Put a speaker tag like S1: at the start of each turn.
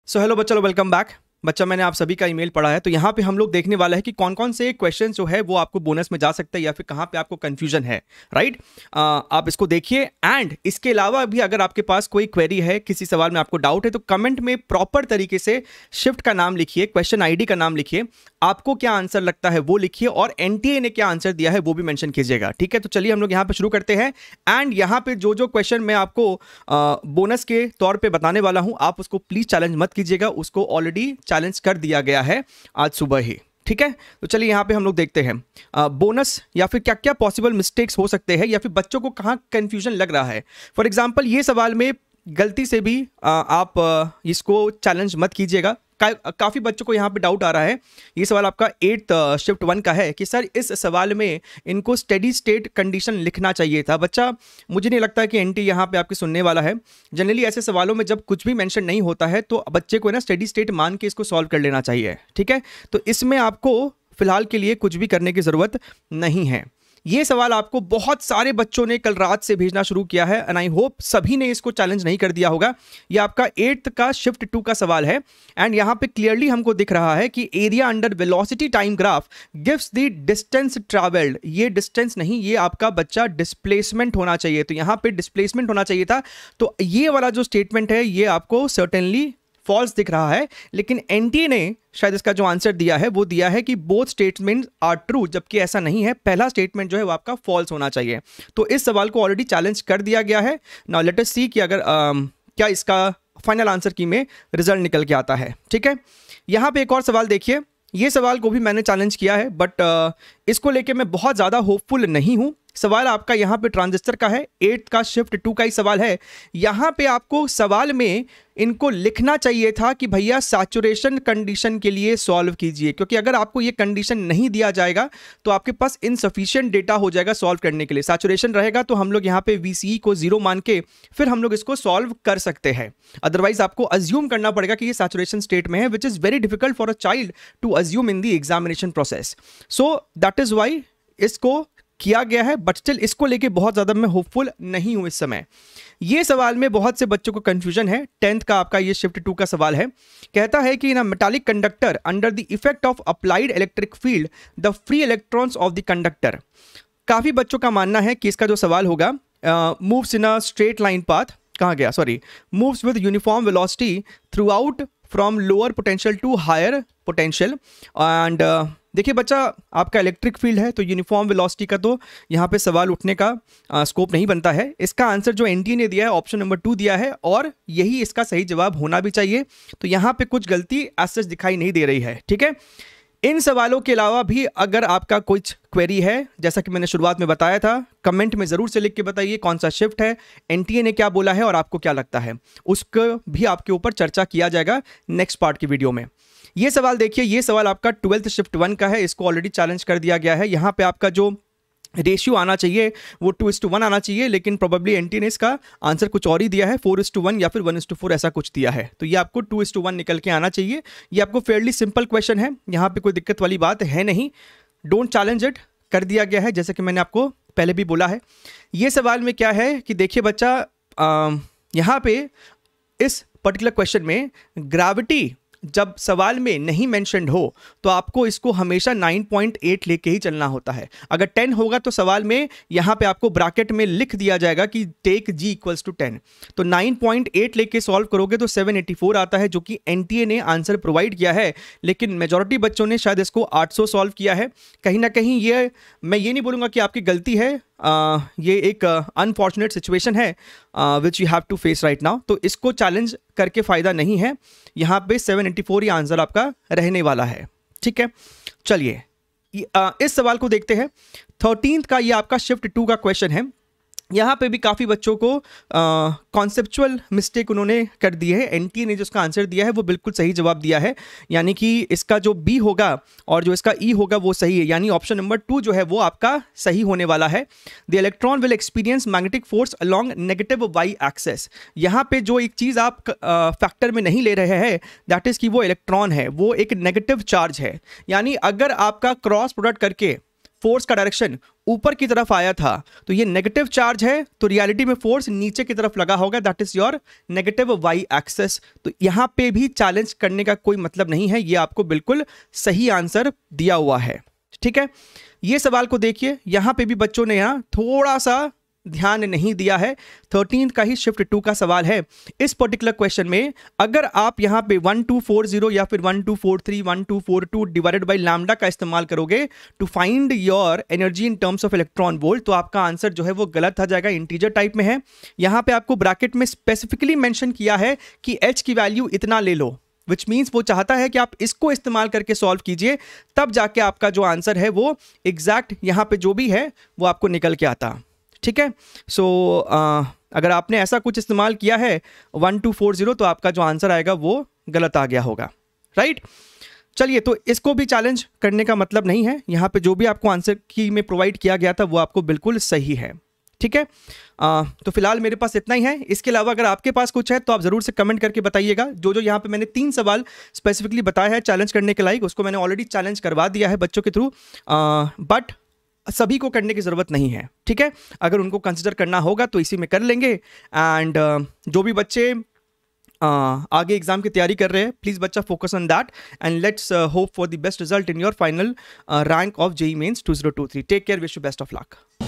S1: So hello बच्चा, welcome back. बच्चा, मैंने आप सभी का ईमेल पढ़ा है, तो यहाँ पे हम लोग देखने वाला है कि कौन कौन से क्वेश्चन जो है वो आपको बोनस में जा सकता है या फिर कहाँ पे आपको कंफ्यूजन है। राइट, आप इसको देखिए। एंड इसके अलावा भी अगर आपके पास कोई क्वेरी है, किसी सवाल में आपको डाउट है, तो कमेंट में प्रॉपर तरीके से शिफ्ट का नाम लिखिए, क्वेश्चन आईडी का नाम लिखिए, आपको क्या आंसर लगता है वो लिखिए, और एनटीए ने क्या आंसर दिया है वो भी मेंशन कीजिएगा। ठीक है, तो चलिए हम लोग यहाँ पे शुरू करते हैं। एंड यहाँ पे जो जो क्वेश्चन मैं आपको बोनस के तौर पे बताने वाला हूँ, आप उसको प्लीज चैलेंज मत कीजिएगा, उसको ऑलरेडी चैलेंज कर दिया गया है आज सुबह ही। ठीक है, तो चलिए यहाँ पे हम लोग देखते हैं बोनस या फिर क्या क्या पॉसिबल मिस्टेक्स हो सकते हैं या फिर बच्चों को कहाँ कंफ्यूजन लग रहा है। फॉर एग्जांपल, ये सवाल में गलती से भी आप इसको चैलेंज मत कीजिएगा। काफ़ी बच्चों को यहाँ पे डाउट आ रहा है। ये सवाल आपका 8th शिफ्ट 1 का है कि सर इस सवाल में इनको स्टेडी स्टेट कंडीशन लिखना चाहिए था। बच्चा, मुझे नहीं लगता है कि एनटी यहाँ पे आपके सुनने वाला है। जनरली ऐसे सवालों में जब कुछ भी मेंशन नहीं होता है तो बच्चे को ना स्टेडी स्टेट मान के इसको सॉल्व कर लेना चाहिए। ठीक है, तो इसमें आपको फिलहाल के लिए कुछ भी करने की ज़रूरत नहीं है। ये सवाल आपको बहुत सारे बच्चों ने कल रात से भेजना शुरू किया है एंड आई होप सभी ने इसको चैलेंज नहीं कर दिया होगा। ये आपका 8th का शिफ्ट 2 का सवाल है एंड यहाँ पे क्लियरली हमको दिख रहा है कि area under velocity time graph gives the distance travelled. ये डिस्टेंस नहीं, ये आपका बच्चा डिस्प्लेसमेंट होना चाहिए, तो यहाँ पे डिस्प्लेसमेंट होना चाहिए था। तो ये वाला जो स्टेटमेंट है ये आपको सर्टेनली फॉल्स दिख रहा है, लेकिन एनटीए ने शायद इसका जो आंसर दिया है वो दिया है कि बोथ स्टेटमेंट्स आर ट्रू, जबकि ऐसा नहीं है। पहला स्टेटमेंट जो है वो आपका फॉल्स होना चाहिए। तो इस सवाल को ऑलरेडी चैलेंज कर दिया गया है। नाउ लेट अस सी कि अगर क्या इसका फाइनल आंसर की में रिजल्ट निकल के आता है। ठीक है, यहाँ पे एक और सवाल देखिए। ये सवाल को भी मैंने चैलेंज किया है, बट इसको लेके मैं बहुत ज़्यादा होपफुल नहीं हूँ। सवाल आपका यहाँ पे ट्रांजिस्टर का है, 8th का शिफ्ट 2 का ही सवाल है। यहाँ पे आपको सवाल में इनको लिखना चाहिए था कि भैया सैचुरेशन कंडीशन के लिए सॉल्व कीजिए, क्योंकि अगर आपको ये कंडीशन नहीं दिया जाएगा तो आपके पास इनसफिशिएंट डेटा हो जाएगा सॉल्व करने के लिए। सैचुरेशन रहेगा तो हम लोग यहाँ पे VCE को 0 मान के फिर हम लोग इसको सॉल्व कर सकते हैं। अदरवाइज आपको अज्यूम करना पड़ेगा कि ये सैचुरेशन स्टेट में है, which is very difficult for a child to assume in the examination process. So that is why इसको किया गया है, बट स्टिल इसको लेके बहुत ज़्यादा मैं होपफुल नहीं हूँ इस समय। ये सवाल में बहुत से बच्चों को कंफ्यूजन है। 10th का आपका ये शिफ्ट 2 का सवाल है। कहता है कि in a metallic conductor under the effect of applied electric field the free electrons of the conductor. काफ़ी बच्चों का मानना है कि इसका जो सवाल होगा moves in a straight line path, कहाँ गया, sorry, moves with uniform velocity throughout from lower potential to higher potential. And देखिए बच्चा, आपका इलेक्ट्रिक फील्ड है तो यूनिफॉर्म वेलोसिटी का तो यहाँ पे सवाल उठने का स्कोप नहीं बनता है। इसका आंसर जो एनटीए ने दिया है ऑप्शन नंबर 2 दिया है और यही इसका सही जवाब होना भी चाहिए। तो यहाँ पे कुछ गलती एज सच दिखाई नहीं दे रही है। ठीक है, इन सवालों के अलावा भी अगर आपका कुछ क्वेरी है, जैसा कि मैंने शुरुआत में बताया था, कमेंट में ज़रूर से लिख के बताइए कौन सा शिफ्ट है, एनटीए ने क्या बोला है और आपको क्या लगता है। उसको भी आपके ऊपर चर्चा किया जाएगा नेक्स्ट पार्ट की वीडियो में। ये सवाल देखिए, ये सवाल आपका 12th शिफ्ट 1 का है। इसको ऑलरेडी चैलेंज कर दिया गया है। यहाँ पे आपका जो रेशियो आना चाहिए वो 2:1 आना चाहिए, लेकिन प्रोबेबली एनटी ने इसका आंसर कुछ और ही दिया है, 4:1 या फिर 1:4 ऐसा कुछ दिया है। तो ये आपको 2:1 निकल के आना चाहिए। ये आपको फेयरली सिंपल क्वेश्चन है, यहाँ पे कोई दिक्कत वाली बात है नहीं। डोंट चैलेंज इट, कर दिया गया है जैसे कि मैंने आपको पहले भी बोला है। ये सवाल में क्या है कि देखिए बच्चा, यहाँ पे इस पर्टिकुलर क्वेश्चन में ग्रेविटी जब सवाल में नहीं मेंशन्ड हो तो आपको इसको हमेशा 9.8 लेके ही चलना होता है। अगर 10 होगा तो सवाल में यहाँ पे आपको ब्रैकेट में लिख दिया जाएगा कि टेक G = 10। तो 9.8 लेके सॉल्व करोगे तो 784 आता है, जो कि एनटीए ने आंसर प्रोवाइड किया है। लेकिन मेजॉरिटी बच्चों ने शायद इसको 800 सॉल्व किया है। कहीं ना कहीं ये, मैं ये नहीं बोलूँगा कि आपकी गलती है, ये एक अनफॉर्चुनेट सिचुएशन है which you have to face right now. तो इसको चैलेंज करके फ़ायदा नहीं है। यहाँ पे 784 ही आंसर आपका रहने वाला है। ठीक है, चलिए इस सवाल को देखते हैं। 13th का ये आपका शिफ्ट 2 का क्वेश्चन है। यहाँ पे भी काफ़ी बच्चों को कॉन्सेप्चुअल मिस्टेक उन्होंने कर दी है। एनटीए ने जो इसका आंसर दिया है वो बिल्कुल सही जवाब दिया है, यानी कि इसका जो बी होगा और जो इसका ई होगा वो सही है, यानी ऑप्शन नंबर 2 जो है वो आपका सही होने वाला है। The electron will experience magnetic force along negative y axis. यहाँ पे जो एक चीज़ आप फैक्टर में नहीं ले रहे हैं, दैट इज़ कि वो इलेक्ट्रॉन है, वो एक नेगेटिव चार्ज है। यानी अगर आपका क्रॉस प्रोडक्ट करके फोर्स का डायरेक्शन ऊपर की तरफ आया था, तो ये नेगेटिव चार्ज है, तो रियलिटी में फोर्स नीचे की तरफ लगा होगा, that is your negative y axis. तो यहां पे भी चैलेंज करने का कोई मतलब नहीं है, ये आपको बिल्कुल सही आंसर दिया हुआ है। ठीक है, ये सवाल को देखिए, यहां पे भी बच्चों ने यहां थोड़ा सा ध्यान नहीं दिया है। 13 का ही शिफ्ट 2 का सवाल है। इस पर्टिकुलर क्वेश्चन में अगर आप यहां पे 1240 या फिर 1243 1242 डिवाइडेड बाय लैम्डा का इस्तेमाल करोगे to find your energy in terms of electron volt, तो आपका आंसर जो है वो गलत आ जाएगा, इंटीजर टाइप में है। यहां पे आपको ब्रैकेट में स्पेसिफिकली मेंशन किया है कि h की वैल्यू इतना ले लो, विच मीन्स वो चाहता है कि आप इसको इस्तेमाल करके सॉल्व कीजिए, तब जाके आपका जो आंसर है वो एग्जैक्ट यहां पे जो भी है वो आपको निकल के आता। ठीक है, सो अगर आपने ऐसा कुछ इस्तेमाल किया है 1240, तो आपका जो आंसर आएगा वो गलत आ गया होगा, राइट। चलिए, तो इसको भी चैलेंज करने का मतलब नहीं है, यहाँ पे जो भी आपको आंसर की में प्रोवाइड किया गया था वो आपको बिल्कुल सही है। ठीक है, तो फिलहाल मेरे पास इतना ही है। इसके अलावा अगर आपके पास कुछ है तो आप ज़रूर से कमेंट करके बताइएगा। जो यहाँ पे मैंने 3 सवाल स्पेसिफिकली बताया है चैलेंज करने के लायक, उसको मैंने ऑलरेडी चैलेंज करवा दिया है बच्चों के थ्रू, बट सभी को करने की ज़रूरत नहीं है। ठीक है, अगर उनको कंसिडर करना होगा तो इसी में कर लेंगे। एंड जो भी बच्चे आगे एग्जाम की तैयारी कर रहे हैं, प्लीज़ बच्चा focus on that and let's hope for the best result in your final rank of JEE Mains 2023। Take care, wish you best of luck.